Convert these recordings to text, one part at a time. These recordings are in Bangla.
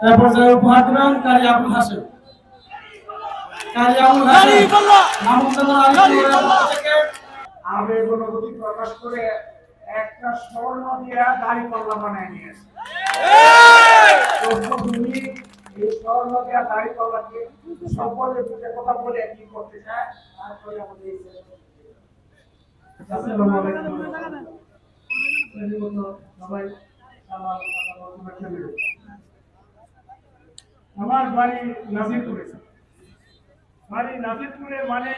এ পর্যায়ে উপহার দিবেন কারি আবুল হাসেম। কারি আবুল হাসেম নামঞ্চন্দ্র থেকে আবেগ অনুভূতি প্রকাশ করে একটা স্বর্ণ দিয়ে দাড়ি পাল্লা বানায় নিয়েছে। তুমি এই স্বর্ণ দিয়ে দাড়ি পাল্লাকে সকলের বুঝে কথা বলে কি করতে চায় তারপরে আমাদের আমার বাড়ি নাজিরপুরে। বাড়ি নাজিরপুরে মানে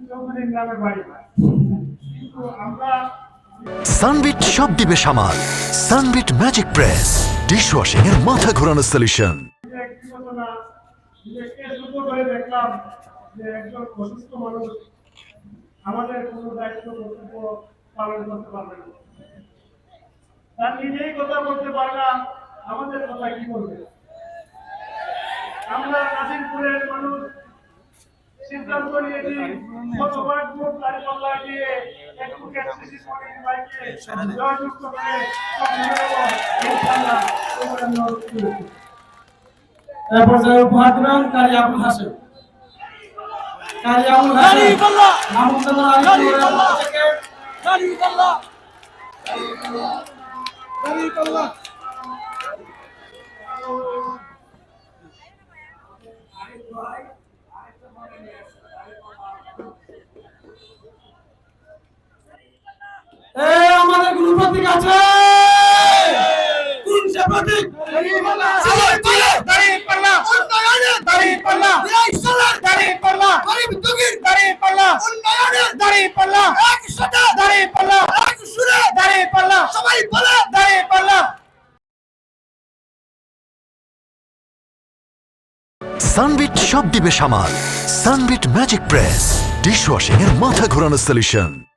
চৌধুরী গ্রামের বাড়ি, কিন্তু আমরা সানবিট সব দিবে সামাল। সানবিট ম্যাজিক প্রেস ডিশওয়াশিং এর মাথা ঘোরানো সলিউশন। দেখলাম যে একজন অসুস্থ মানুষ আমাদের কোনো দায়িত্ব কর্তব্য পালন করতে পারবে না, তার নিজেই কথা বলতে পারে না, আমাদের কথা কি বলবে? আমরা নাজিরপুরের মানুষ সিদ্ধান্ত নিয়েছি শতভাগ ভোট দাঁড়ি পাল্লা দিয়ে একটু ক্যান্সিসি করে বাইকে জয়যুক্ত করে ইনশাআল্লাহ। এ পর্যায়ে উপহার দিবেন কারি আবুল হাসেম। কারি আবুল হাসেম নামঞ্চন্দ্র থেকে আমাদের কোন প্রতীক আছে? কোন সে প্রতীক? সানবিট সব দিবে সামাল। সানবিট ম্যাজিক প্রেস ডিশওয়াশিং এর মাথা ঘোরানো সলিউশন।